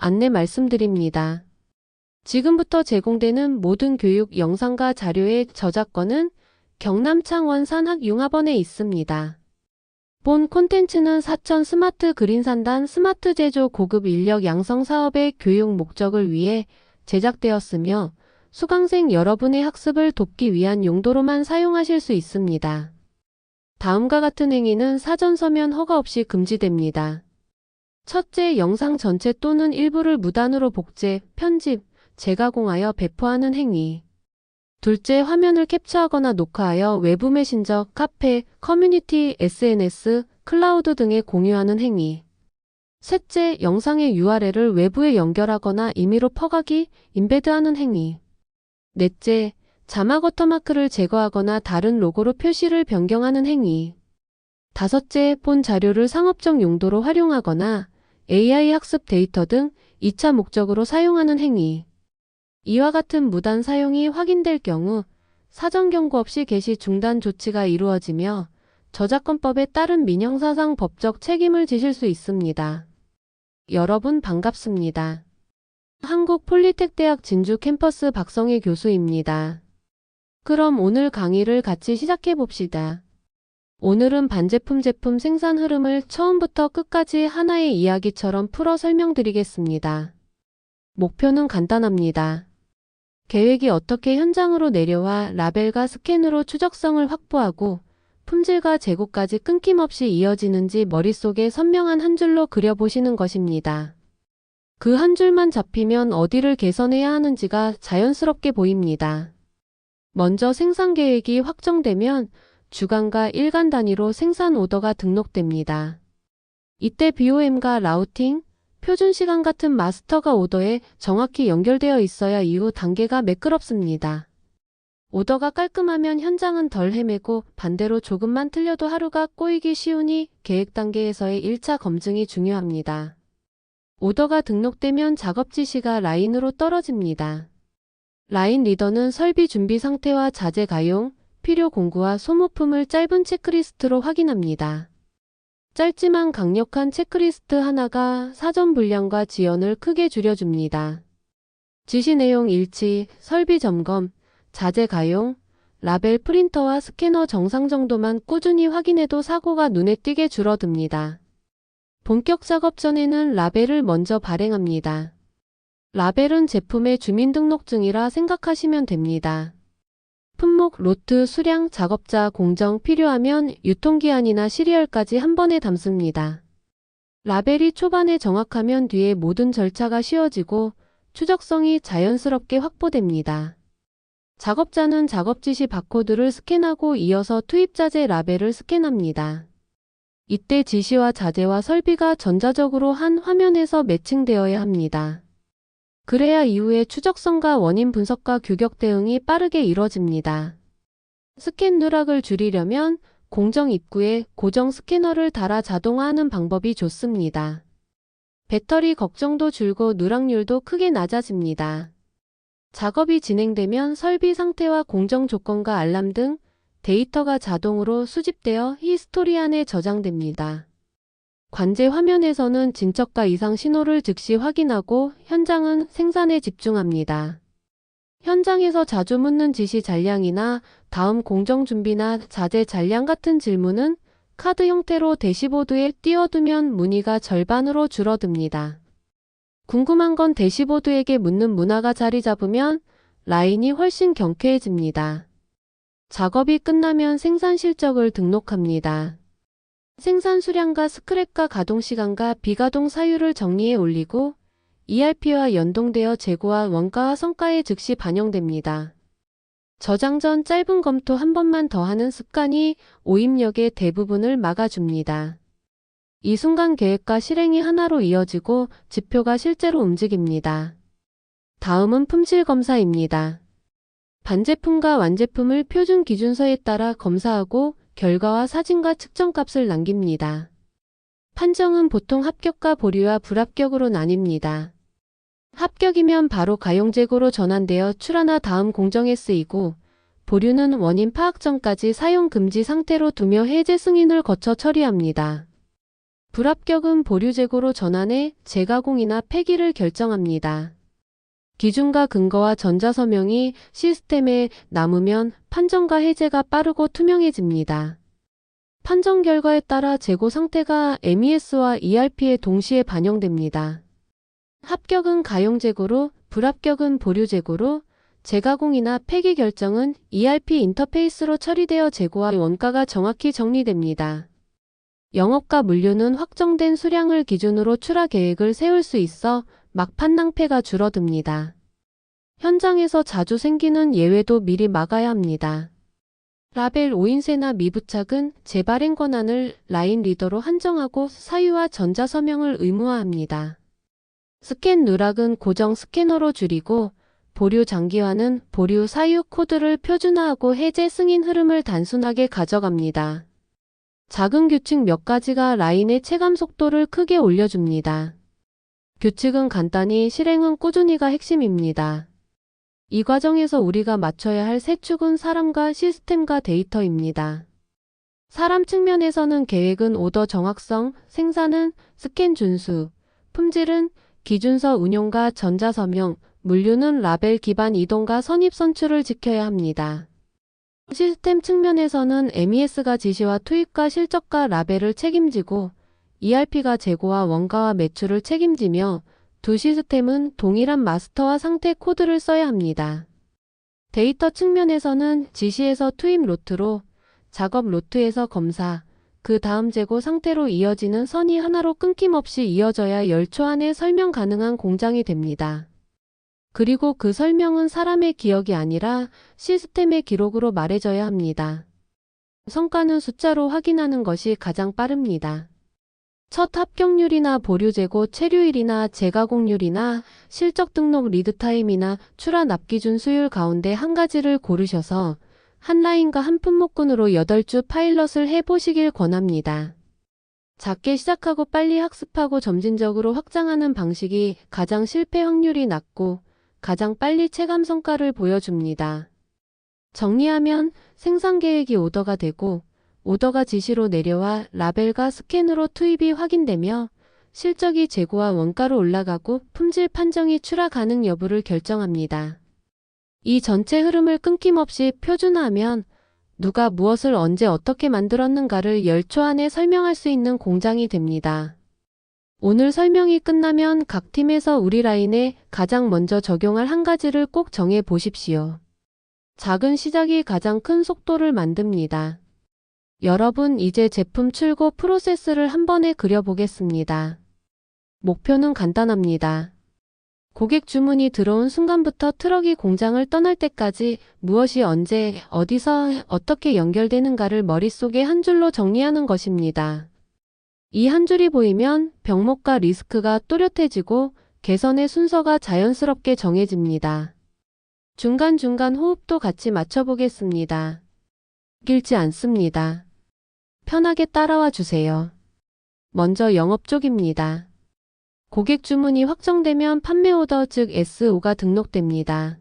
안내 말씀드립니다. 지금부터 제공되는 모든 교육 영상과 자료의 저작권은 경남창원산학융합원에 있습니다. 본 콘텐츠는 사천 스마트 그린산단 스마트 제조 고급 인력 양성 사업의 교육 목적을 위해 제작되었으며 수강생 여러분의 학습을 돕기 위한 용도로만 사용하실 수 있습니다. 다음과 같은 행위는 사전 서면 허가 없이 금지됩니다. 첫째, 영상 전체 또는 일부를 무단으로 복제, 편집, 재가공하여 배포하는 행위. 둘째, 화면을 캡처하거나 녹화하여 외부 메신저, 카페, 커뮤니티, SNS, 클라우드 등에 공유하는 행위. 셋째, 영상의 URL을 외부에 연결하거나 임의로 퍼가기, 임베드하는 행위. 넷째, 자막 워터마크를 제거하거나 다른 로고로 표시를 변경하는 행위. 다섯째, 본 자료를 상업적 용도로 활용하거나 AI 학습 데이터 등 2차 목적으로 사용하는 행위. 이와 같은 무단 사용이 확인될 경우 사전 경고 없이 게시 중단 조치가 이루어지며 저작권법에 따른 민형사상 법적 책임을 지실 수 있습니다. 여러분 반갑습니다. 한국폴리텍대학 진주 캠퍼스 박성희 교수입니다. 그럼 오늘 강의를 같이 시작해 봅시다. 오늘은 반제품 제품 생산 흐름을 처음부터 끝까지 하나의 이야기처럼 풀어 설명드리겠습니다. 목표는 간단합니다. 계획이 어떻게 현장으로 내려와 라벨과 스캔으로 추적성을 확보하고 품질과 재고까지 끊김없이 이어지는지 머릿속에 선명한 한 줄로 그려보시는 것입니다. 그 한 줄만 잡히면 어디를 개선해야 하는지가 자연스럽게 보입니다. 먼저 생산 계획이 확정되면 주간과 일간 단위로 생산 오더가 등록됩니다. 이때 BOM과 라우팅, 표준 시간 같은 마스터가 오더에 정확히 연결되어 있어야 이후 단계가 매끄럽습니다. 오더가 깔끔하면 현장은 덜 헤매고 반대로 조금만 틀려도 하루가 꼬이기 쉬우니 계획 단계에서의 1차 검증이 중요합니다. 오더가 등록되면 작업 지시가 라인으로 떨어집니다. 라인 리더는 설비 준비 상태와 자재 가용, 필요 공구와 소모품을 짧은 체크리스트로 확인합니다. 짧지만 강력한 체크리스트 하나가 사전 분량과 지연을 크게 줄여줍니다. 지시 내용 일치, 설비 점검, 자재 가용, 라벨 프린터와 스캐너 정상 정도만 꾸준히 확인해도 사고가 눈에 띄게 줄어듭니다. 본격 작업 전에는 라벨을 먼저 발행합니다. 라벨은 제품의 주민등록증이라 생각하시면 됩니다. 품목, 로트, 수량, 작업자, 공정, 필요하면 유통기한이나 시리얼까지 한 번에 담습니다. 라벨이 초반에 정확하면 뒤에 모든 절차가 쉬워지고 추적성이 자연스럽게 확보됩니다. 작업자는 작업 지시 바코드를 스캔하고 이어서 투입자재 라벨을 스캔합니다. 이때 지시와 자재와 설비가 전자적으로 한 화면에서 매칭되어야 합니다. 그래야 이후에 추적성과 원인 분석과 규격 대응이 빠르게 이뤄집니다. 스캔 누락을 줄이려면 공정 입구에 고정 스캐너를 달아 자동화하는 방법이 좋습니다. 배터리 걱정도 줄고 누락률도 크게 낮아집니다. 작업이 진행되면 설비 상태와 공정 조건과 알람 등 데이터가 자동으로 수집되어 히스토리 안에 저장됩니다. 관제 화면에서는 진척가 이상 신호를 즉시 확인하고 현장은 생산에 집중합니다. 현장에서 자주 묻는 지시 잔량이나 다음 공정 준비나 자재 잔량 같은 질문은 카드 형태로 대시보드에 띄워두면 문의가 절반으로 줄어듭니다. 궁금한 건 대시보드에게 묻는 문화가 자리 잡으면 라인이 훨씬 경쾌해집니다. 작업이 끝나면 생산 실적을 등록합니다. 생산 수량과 스크랩과 가동 시간과 비가동 사유를 정리해 올리고 ERP와 연동되어 재고와 원가와 성과에 즉시 반영됩니다. 저장 전 짧은 검토 한 번만 더 하는 습관이 오입력의 대부분을 막아줍니다. 이 순간 계획과 실행이 하나로 이어지고 지표가 실제로 움직입니다. 다음은 품질 검사입니다. 반제품과 완제품을 표준 기준서에 따라 검사하고 결과와 사진과 측정값을 남깁니다. 판정은 보통 합격과 보류와 불합격으로 나뉩니다. 합격이면 바로 가용 재고로 전환되어 출하나 다음 공정에 쓰이고 보류는 원인 파악 전까지 사용 금지 상태로 두며 해제 승인을 거쳐 처리합니다. 불합격은 보류 재고로 전환해 재가공이나 폐기를 결정합니다. 기준과 근거와 전자서명이 시스템에 남으면 판정과 해제가 빠르고 투명해집니다. 판정 결과에 따라 재고 상태가 MES와 ERP에 동시에 반영됩니다. 합격은 가용 재고로, 불합격은 보류 재고로, 재가공이나 폐기 결정은 ERP 인터페이스로 처리되어 재고와 원가가 정확히 정리됩니다. 영업과 물류는 확정된 수량을 기준으로 출하 계획을 세울 수 있어 막판 낭패가 줄어듭니다. 현장에서 자주 생기는 예외도 미리 막아야 합니다. 라벨 오인쇄나 미부착은 재발행 권한을 라인 리더로 한정하고 사유와 전자서명을 의무화합니다. 스캔 누락은 고정 스캐너로 줄이고 보류 장기화는 보류 사유 코드를 표준화하고 해제 승인 흐름을 단순하게 가져갑니다. 작은 규칙 몇 가지가 라인의 체감 속도를 크게 올려줍니다. 규칙은 간단히 실행은 꾸준히가 핵심입니다. 이 과정에서 우리가 맞춰야 할 세 축은 사람과 시스템과 데이터입니다. 사람 측면에서는 계획은 오더 정확성, 생산은 스캔 준수, 품질은 기준서 운용과 전자서명, 물류는 라벨 기반 이동과 선입 선출을 지켜야 합니다. 시스템 측면에서는 MES가 지시와 투입과 실적과 라벨을 책임지고 ERP가 재고와 원가와 매출을 책임지며 두 시스템은 동일한 마스터와 상태 코드를 써야 합니다. 데이터 측면에서는 지시에서 투입 로트로, 작업 로트에서 검사, 그 다음 재고 상태로 이어지는 선이 하나로 끊김없이 이어져야 열초 안에 설명 가능한 공장이 됩니다. 그리고 그 설명은 사람의 기억이 아니라 시스템의 기록으로 말해져야 합니다. 성과는 숫자로 확인하는 것이 가장 빠릅니다. 첫 합격률이나 보류 재고 체류일이나 재가공률이나 실적 등록 리드타임이나 출하 납기준 수율 가운데 한 가지를 고르셔서 한 라인과 한 품목군으로 8주 파일럿을 해보시길 권합니다. 작게 시작하고 빨리 학습하고 점진적으로 확장하는 방식이 가장 실패 확률이 낮고 가장 빨리 체감 성과를 보여줍니다. 정리하면 생산 계획이 오더가 되고 오더가 지시로 내려와 라벨과 스캔으로 투입이 확인되며 실적이 재고와 원가로 올라가고 품질 판정이 출하 가능 여부를 결정합니다. 이 전체 흐름을 끊김없이 표준화하면 누가 무엇을 언제 어떻게 만들었는가를 열초 안에 설명할 수 있는 공장이 됩니다. 오늘 설명이 끝나면 각 팀에서 우리 라인에 가장 먼저 적용할 한 가지를 꼭 정해 보십시오. 작은 시작이 가장 큰 속도를 만듭니다. 여러분, 이제 제품 출고 프로세스를 한 번에 그려보겠습니다. 목표는 간단합니다. 고객 주문이 들어온 순간부터 트럭이 공장을 떠날 때까지 무엇이 언제, 어디서, 어떻게 연결되는가를 머릿속에 한 줄로 정리하는 것입니다. 이 한 줄이 보이면 병목과 리스크가 또렷해지고 개선의 순서가 자연스럽게 정해집니다. 중간중간 호흡도 같이 맞춰보겠습니다. 길지 않습니다. 편하게 따라와 주세요. 먼저 영업 쪽입니다. 고객 주문이 확정되면 판매 오더 즉 SO가 등록됩니다.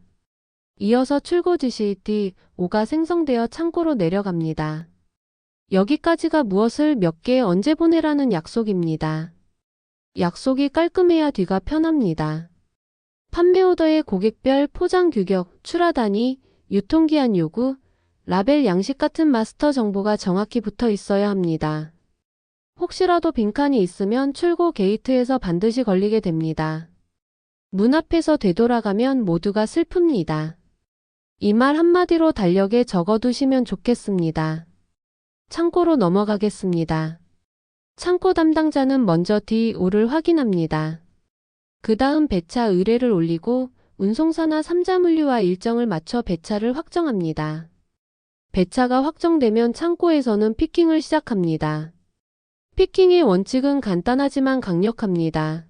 이어서 출고 지시 DO가 생성되어 창고로 내려갑니다. 여기까지가 무엇을 몇 개 언제 보내라는 약속입니다. 약속이 깔끔해야 뒤가 편합니다. 판매 오더의 고객별 포장 규격, 출하 단위, 유통기한 요구, 라벨 양식 같은 마스터 정보가 정확히 붙어 있어야 합니다. 혹시라도 빈칸이 있으면 출고 게이트에서 반드시 걸리게 됩니다. 문 앞에서 되돌아가면 모두가 슬픕니다. 이 말 한마디로 달력에 적어두시면 좋겠습니다. 창고로 넘어가겠습니다. 창고 담당자는 먼저 DO를 확인합니다. 그 다음 배차 의뢰를 올리고 운송사나 삼자물류와 일정을 맞춰 배차를 확정합니다. 배차가 확정되면 창고에서는 피킹을 시작합니다. 피킹의 원칙은 간단하지만 강력합니다.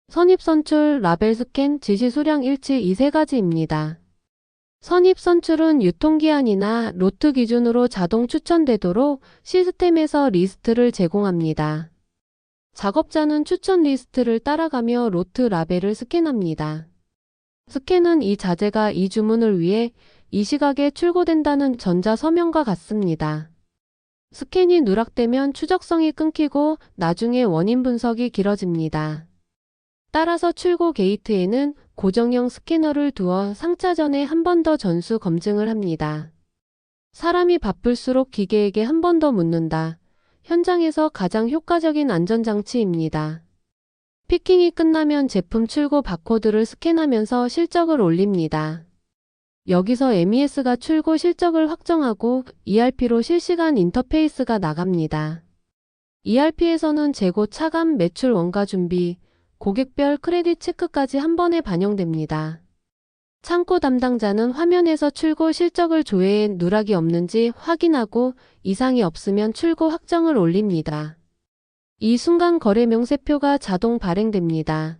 선입선출, 라벨 스캔, 지시 수량 일치 이 세 가지입니다. 선입선출은 유통기한이나 로트 기준으로 자동 추천되도록 시스템에서 리스트를 제공합니다. 작업자는 추천 리스트를 따라가며 로트 라벨을 스캔합니다. 스캔은 이 자재가 이 주문을 위해 이 시각에 출고된다는 전자서명과 같습니다. 스캔이 누락되면 추적성이 끊기고 나중에 원인 분석이 길어집니다. 따라서 출고 게이트에는 고정형 스캐너를 두어 상차 전에 한 번 더 전수 검증을 합니다. 사람이 바쁠수록 기계에게 한 번 더 묻는다. 현장에서 가장 효과적인 안전장치입니다. 피킹이 끝나면 제품 출고 바코드를 스캔하면서 실적을 올립니다. 여기서 MES가 출고 실적을 확정하고 ERP로 실시간 인터페이스가 나갑니다. ERP에서는 재고 차감, 매출 원가 준비, 고객별 크레딧 체크까지 한 번에 반영됩니다. 창고 담당자는 화면에서 출고 실적을 조회해 누락이 없는지 확인하고 이상이 없으면 출고 확정을 올립니다. 이 순간 거래 명세표가 자동 발행됩니다.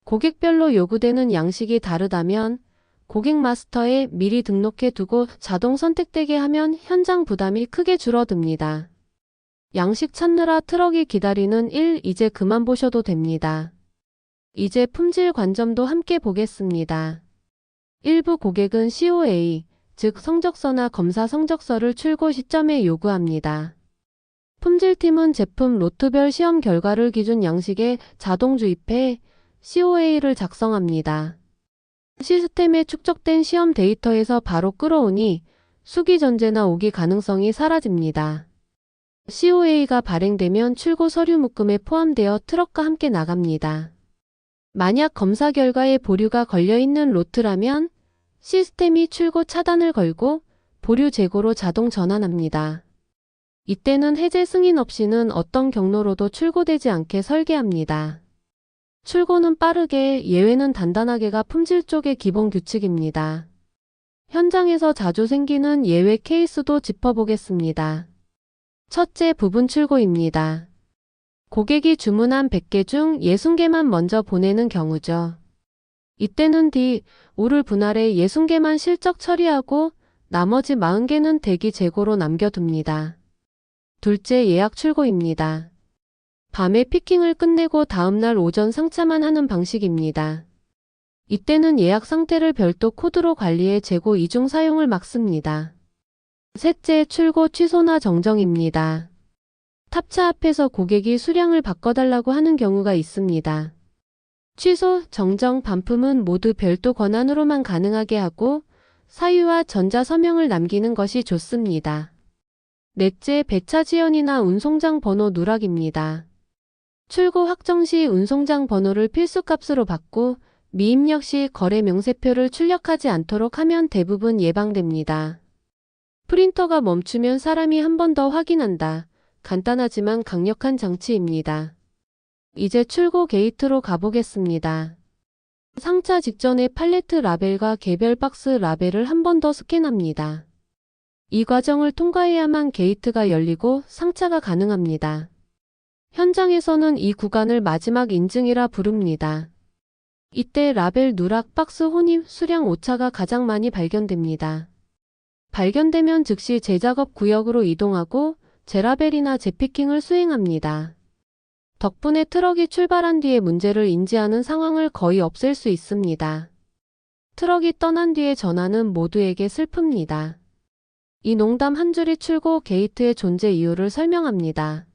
고객별로 요구되는 양식이 다르다면 고객 마스터에 미리 등록해 두고 자동 선택되게 하면 현장 부담이 크게 줄어듭니다. 양식 찾느라 트럭이 기다리는 일 이제 그만 보셔도 됩니다. 이제 품질 관점도 함께 보겠습니다. 일부 고객은 COA, 즉 성적서나 검사 성적서를 출고 시점에 요구합니다. 품질팀은 제품 로트별 시험 결과를 기준 양식에 자동 주입해 COA를 작성합니다. 시스템에 축적된 시험 데이터에서 바로 끌어오니 수기 전제나 오기 가능성이 사라집니다. COA가 발행되면 출고 서류 묶음에 포함되어 트럭과 함께 나갑니다. 만약 검사 결과에 보류가 걸려있는 로트라면 시스템이 출고 차단을 걸고 보류 재고로 자동 전환합니다. 이때는 해제 승인 없이는 어떤 경로로도 출고되지 않게 설계합니다. 출고는 빠르게, 예외는 단단하게가 품질 쪽의 기본 규칙입니다. 현장에서 자주 생기는 예외 케이스도 짚어보겠습니다. 첫째, 부분 출고입니다. 고객이 주문한 100개 중 60개만 먼저 보내는 경우죠. 이때는 O를 분할해 60개만 실적 처리하고 나머지 40개는 대기 재고로 남겨둡니다. 둘째, 예약 출고입니다. 밤에 피킹을 끝내고 다음날 오전 상차만 하는 방식입니다. 이때는 예약 상태를 별도 코드로 관리해 재고 이중 사용을 막습니다. 셋째, 출고 취소나 정정입니다. 탑차 앞에서 고객이 수량을 바꿔달라고 하는 경우가 있습니다. 취소, 정정, 반품은 모두 별도 권한으로만 가능하게 하고 사유와 전자 서명을 남기는 것이 좋습니다. 넷째, 배차 지연이나 운송장 번호 누락입니다. 출고 확정 시 운송장 번호를 필수값으로 받고 미입력 시 거래 명세표를 출력하지 않도록 하면 대부분 예방됩니다. 프린터가 멈추면 사람이 한 번 더 확인한다. 간단하지만 강력한 장치입니다. 이제 출고 게이트로 가보겠습니다. 상차 직전에 팔레트 라벨과 개별 박스 라벨을 한 번 더 스캔합니다. 이 과정을 통과해야만 게이트가 열리고 상차가 가능합니다. 현장에서는 이 구간을 마지막 인증이라 부릅니다. 이때 라벨 누락, 박스 혼입, 수량 오차가 가장 많이 발견됩니다. 발견되면 즉시 재작업 구역으로 이동하고 재라벨이나 재피킹을 수행합니다. 덕분에 트럭이 출발한 뒤에 문제를 인지하는 상황을 거의 없앨 수 있습니다. 트럭이 떠난 뒤의 전화는 모두에게 슬픕니다. 이 농담 한 줄이 출고 게이트의 존재 이유를 설명합니다.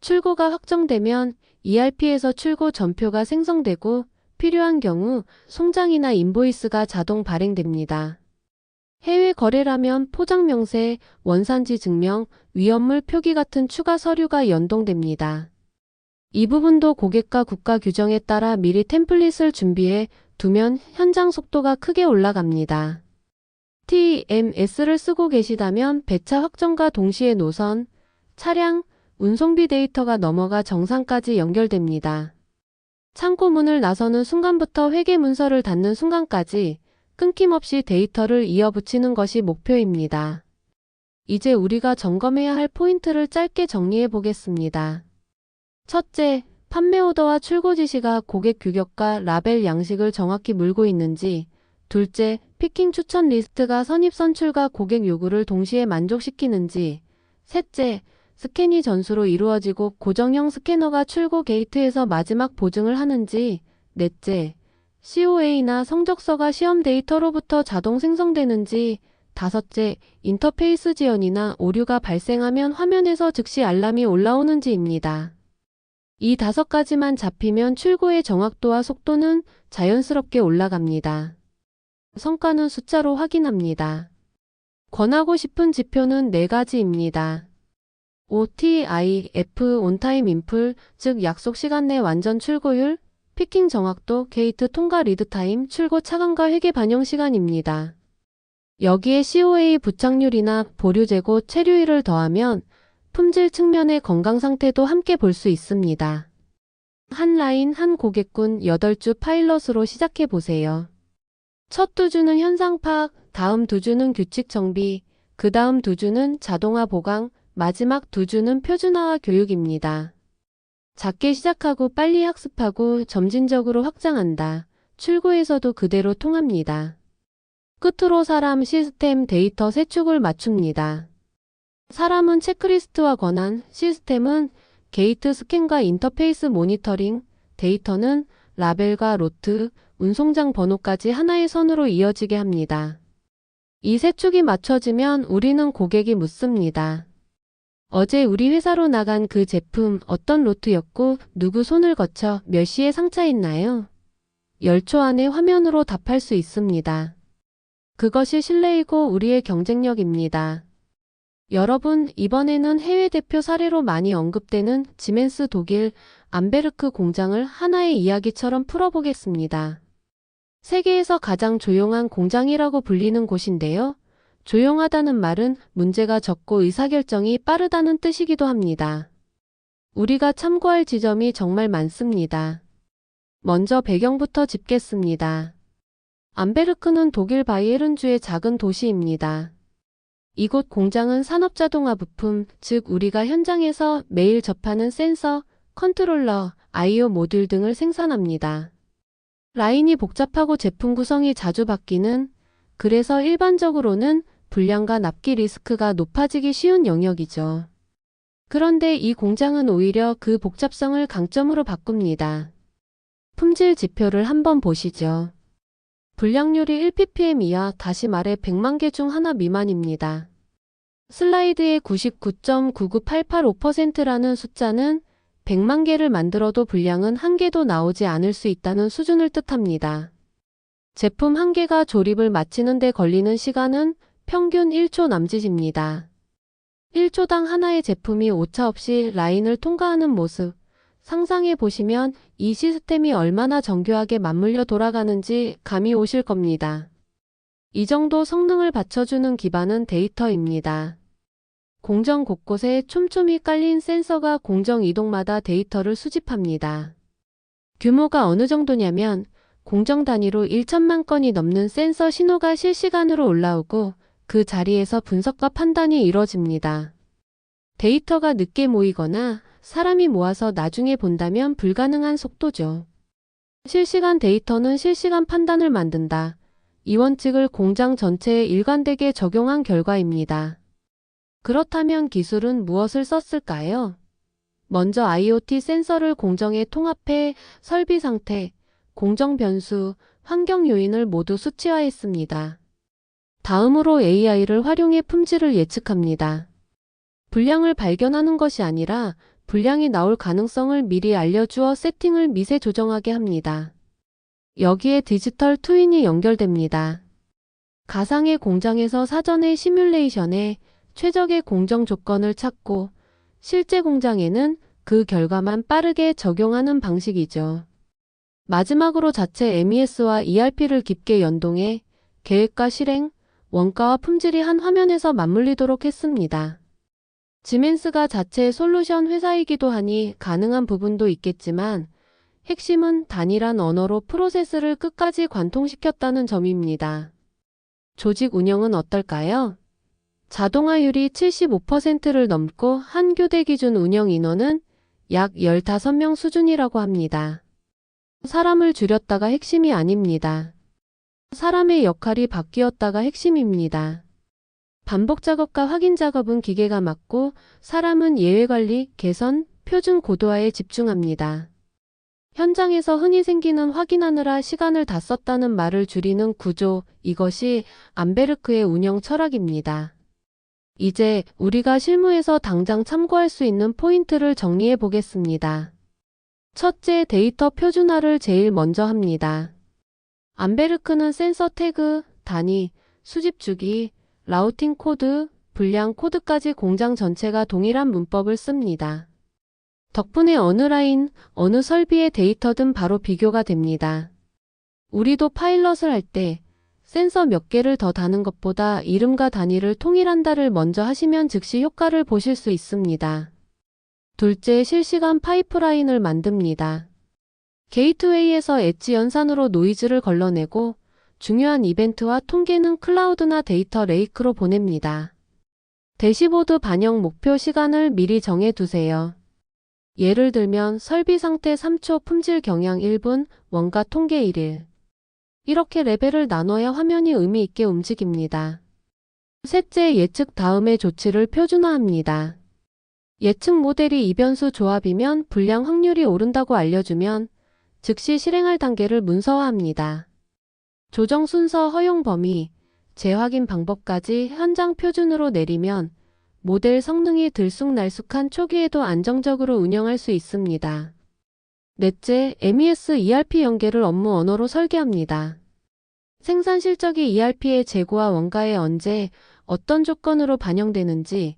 출고가 확정되면 ERP에서 출고 전표가 생성되고 필요한 경우 송장이나 인보이스가 자동 발행됩니다. 해외 거래라면 포장 명세, 원산지 증명, 위험물 표기 같은 추가 서류가 연동됩니다. 이 부분도 고객과 국가 규정에 따라 미리 템플릿을 준비해 두면 현장 속도가 크게 올라갑니다. TMS를 쓰고 계시다면 배차 확정과 동시에 노선, 차량, 운송비 데이터가 넘어가 정상까지 연결됩니다. 창고 문을 나서는 순간부터 회계 문서를 닫는 순간까지 끊김없이 데이터를 이어붙이는 것이 목표입니다. 이제 우리가 점검해야 할 포인트를 짧게 정리해 보겠습니다. 첫째, 판매 오더와 출고 지시가 고객 규격과 라벨 양식을 정확히 물고 있는지. 둘째, 피킹 추천 리스트가 선입 선출과 고객 요구를 동시에 만족시키는지. 셋째, 스캔이 전수로 이루어지고 고정형 스캐너가 출고 게이트에서 마지막 보증을 하는지. 넷째, COA나 성적서가 시험 데이터로부터 자동 생성되는지. 5째, 인터페이스 지연이나 오류가 발생하면 화면에서 즉시 알람이 올라오는지입니다. 이 5가지만 잡히면 출고의 정확도와 속도는 자연스럽게 올라갑니다. 성과는 숫자로 확인합니다. 권하고 싶은 지표는 4가지입니다. OTIF, 온타임 인풀, 즉 약속 시간 내 완전 출고율, 피킹 정확도, 게이트 통과 리드타임, 출고 차감과 회계 반영 시간입니다. 여기에 COA 부착률이나 보류 재고 체류일을 더하면 품질 측면의 건강 상태도 함께 볼 수 있습니다. 한 라인 한 고객군 8주 파일럿으로 시작해 보세요. 첫 2주는 현상 파악, 다음 2주는 규칙 정비, 그 다음 2주는 자동화 보강, 마지막 2주는 표준화와 교육입니다. 작게 시작하고 빨리 학습하고 점진적으로 확장한다. 출고에서도 그대로 통합니다. 끝으로 사람, 시스템, 데이터 세 축을 맞춥니다. 사람은 체크리스트와 권한, 시스템은 게이트 스캔과 인터페이스 모니터링, 데이터는 라벨과 로트, 운송장 번호까지 하나의 선으로 이어지게 합니다. 이 세 축이 맞춰지면 우리는 고객이 묻습니다. 어제 우리 회사로 나간 그 제품 어떤 로트였고 누구 손을 거쳐 몇 시에 상차했나요? 10초 안에 화면으로 답할 수 있습니다. 그것이 신뢰이고 우리의 경쟁력입니다. 여러분, 이번에는 해외 대표 사례로 많이 언급되는 지멘스 독일 암베르크 공장을 하나의 이야기처럼 풀어보겠습니다. 세계에서 가장 조용한 공장이라고 불리는 곳인데요. 조용하다는 말은 문제가 적고 의사결정이 빠르다는 뜻이기도 합니다. 우리가 참고할 지점이 정말 많습니다. 먼저 배경부터 짚겠습니다. 암베르크는 독일 바이에른주의 작은 도시입니다. 이곳 공장은 산업자동화 부품, 즉 우리가 현장에서 매일 접하는 센서, 컨트롤러, I/O 모듈 등을 생산합니다. 라인이 복잡하고 제품 구성이 자주 바뀌는, 그래서 일반적으로는 불량과 납기 리스크가 높아지기 쉬운 영역이죠. 그런데 이 공장은 오히려 그 복잡성을 강점으로 바꿉니다. 품질 지표를 한번 보시죠. 불량률이 1ppm 이하, 다시 말해 100만 개 중 하나 미만입니다. 슬라이드의 99.99885%라는 숫자는 100만 개를 만들어도 불량은 한 개도 나오지 않을 수 있다는 수준을 뜻합니다. 제품 한 개가 조립을 마치는 데 걸리는 시간은 평균 1초 남짓입니다. 1초당 하나의 제품이 오차 없이 라인을 통과하는 모습, 상상해 보시면 이 시스템이 얼마나 정교하게 맞물려 돌아가는지 감이 오실 겁니다. 이 정도 성능을 받쳐주는 기반은 데이터입니다. 공정 곳곳에 촘촘히 깔린 센서가 공정 이동마다 데이터를 수집합니다. 규모가 어느 정도냐면 공정 단위로 1천만 건이 넘는 센서 신호가 실시간으로 올라오고 그 자리에서 분석과 판단이 이뤄집니다. 데이터가 늦게 모이거나 사람이 모아서 나중에 본다면 불가능한 속도죠. 실시간 데이터는 실시간 판단을 만든다. 이 원칙을 공장 전체에 일관되게 적용한 결과입니다. 그렇다면 기술은 무엇을 썼을까요? 먼저 IoT 센서를 공정에 통합해 설비 상태, 공정 변수, 환경 요인을 모두 수치화했습니다. 다음으로 AI를 활용해 품질을 예측합니다. 불량을 발견하는 것이 아니라 불량이 나올 가능성을 미리 알려주어 세팅을 미세 조정하게 합니다. 여기에 디지털 트윈이 연결됩니다. 가상의 공장에서 사전에 시뮬레이션해 최적의 공정 조건을 찾고 실제 공장에는 그 결과만 빠르게 적용하는 방식이죠. 마지막으로 자체 MES와 ERP를 깊게 연동해 계획과 실행, 원가와 품질이 한 화면에서 맞물리도록 했습니다. 지멘스가 자체 솔루션 회사이기도 하니 가능한 부분도 있겠지만 핵심은 단일한 언어로 프로세스를 끝까지 관통시켰다는 점입니다. 조직 운영은 어떨까요? 자동화율이 75%를 넘고 한 교대 기준 운영 인원은 약 15명 수준이라고 합니다. 사람을 줄였다가 핵심이 아닙니다. 사람의 역할이 바뀌었다가 핵심입니다. 반복 작업과 확인 작업은 기계가 맡고 사람은 예외 관리, 개선, 표준 고도화에 집중합니다. 현장에서 흔히 생기는 확인하느라 시간을 다 썼다는 말을 줄이는 구조, 이것이 암베르크의 운영 철학입니다. 이제 우리가 실무에서 당장 참고할 수 있는 포인트를 정리해 보겠습니다. 첫째, 데이터 표준화를 제일 먼저 합니다. 암베르크는 센서 태그, 단위, 수집 주기, 라우팅 코드, 분량 코드까지 공장 전체가 동일한 문법을 씁니다. 덕분에 어느 라인, 어느 설비의 데이터든 바로 비교가 됩니다. 우리도 파일럿을 할 때 센서 몇 개를 더 다는 것보다 이름과 단위를 통일한다를 먼저 하시면 즉시 효과를 보실 수 있습니다. 둘째, 실시간 파이프라인을 만듭니다. 게이트웨이에서 엣지 연산으로 노이즈를 걸러내고 중요한 이벤트와 통계는 클라우드나 데이터 레이크로 보냅니다. 대시보드 반영 목표 시간을 미리 정해두세요. 예를 들면 설비 상태 3초, 품질 경향 1분, 원가 통계 1일. 이렇게 레벨을 나눠야 화면이 의미 있게 움직입니다. 셋째, 예측 다음의 조치를 표준화합니다. 예측 모델이 이변수 조합이면 불량 확률이 오른다고 알려주면 즉시 실행할 단계를 문서화합니다. 조정 순서, 허용 범위, 재확인 방법까지 현장 표준으로 내리면 모델 성능이 들쑥날쑥한 초기에도 안정적으로 운영할 수 있습니다. 넷째, MES ERP 연계를 업무 언어로 설계합니다. 생산 실적이 ERP의 재고와 원가에 언제, 어떤 조건으로 반영되는지,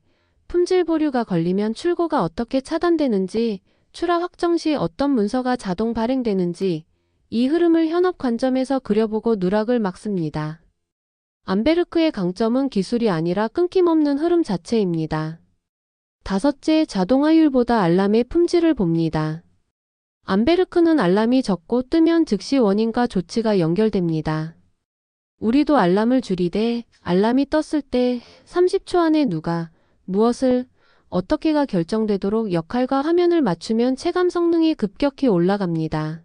품질 보류가 걸리면 출고가 어떻게 차단되는지, 출하 확정 시 어떤 문서가 자동 발행되는지, 이 흐름을 현업 관점에서 그려보고 누락을 막습니다. 암베르크의 강점은 기술이 아니라 끊김없는 흐름 자체입니다. 다섯째, 자동화율보다 알람의 품질을 봅니다. 암베르크는 알람이 적고 뜨면 즉시 원인과 조치가 연결됩니다. 우리도 알람을 줄이되 알람이 떴을 때 30초 안에 누가, 무엇을, 어떻게가 결정되도록 역할과 화면을 맞추면 체감 성능이 급격히 올라갑니다.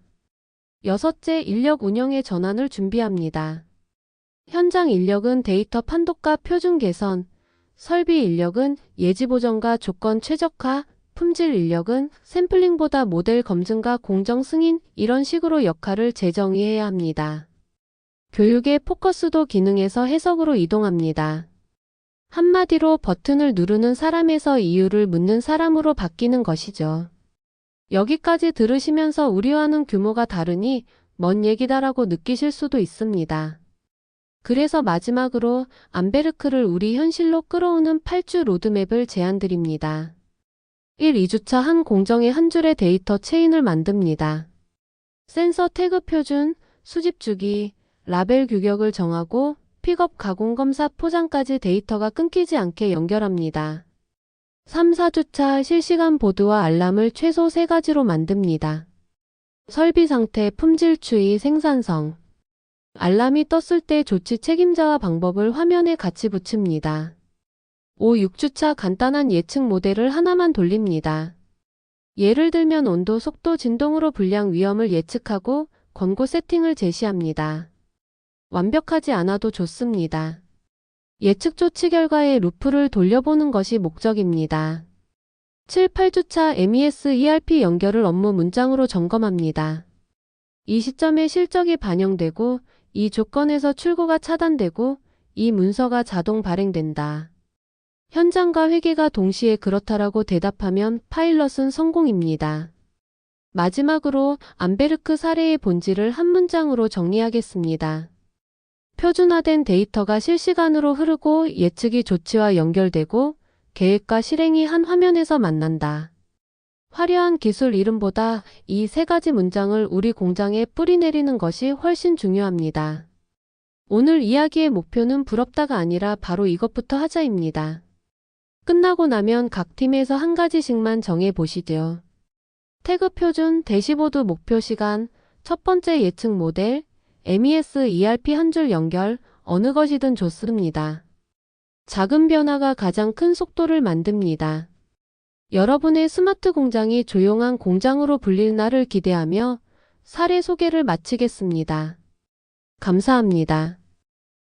여섯째, 인력 운영의 전환을 준비합니다. 현장 인력은 데이터 판독과 표준 개선, 설비 인력은 예지 보정과 조건 최적화, 품질 인력은 샘플링보다 모델 검증과 공정 승인, 이런 식으로 역할을 재정의해야 합니다. 교육의 포커스도 기능에서 해석으로 이동합니다. 한마디로 버튼을 누르는 사람에서 이유를 묻는 사람으로 바뀌는 것이죠. 여기까지 들으시면서 우리와는 규모가 다르니 먼 얘기다라고 느끼실 수도 있습니다. 그래서 마지막으로 암베르크를 우리 현실로 끌어오는 8주 로드맵을 제안드립니다. 1. 2주차 한 공정의 한 줄의 데이터 체인을 만듭니다. 센서 태그 표준, 수집 주기, 라벨 규격을 정하고 픽업, 가공, 검사, 포장까지 데이터가 끊기지 않게 연결합니다. 3. 4주차 실시간 보드와 알람을 최소 3가지로 만듭니다. 설비 상태, 품질 추이, 생산성. 알람이 떴을 때 조치 책임자와 방법을 화면에 같이 붙입니다. 5. 6주차 간단한 예측 모델을 하나만 돌립니다. 예를 들면 온도, 속도, 진동으로 불량 위험을 예측하고 권고 세팅을 제시합니다. 완벽하지 않아도 좋습니다. 예측 조치 결과의 루프를 돌려보는 것이 목적입니다. 7, 8주차 MES ERP 연결을 업무 문장으로 점검합니다. 이 시점에 실적이 반영되고 이 조건에서 출고가 차단되고 이 문서가 자동 발행된다. 현장과 회계가 동시에 그렇다라고 대답하면 파일럿은 성공입니다. 마지막으로 암베르크 사례의 본질을 한 문장으로 정리하겠습니다. 표준화된 데이터가 실시간으로 흐르고 예측이 조치와 연결되고 계획과 실행이 한 화면에서 만난다. 화려한 기술 이름보다 이 3가지 문장을 우리 공장에 뿌리내리는 것이 훨씬 중요합니다. 오늘 이야기의 목표는 부럽다가 아니라 바로 이것부터 하자입니다. 끝나고 나면 각 팀에서 한 가지씩만 정해보시죠. 태그 표준, 대시보드 목표 시간, 첫 번째 예측 모델, MES ERP 한 줄 연결, 어느 것이든 좋습니다. 작은 변화가 가장 큰 속도를 만듭니다. 여러분의 스마트 공장이 조용한 공장으로 불릴 날을 기대하며 사례 소개를 마치겠습니다. 감사합니다.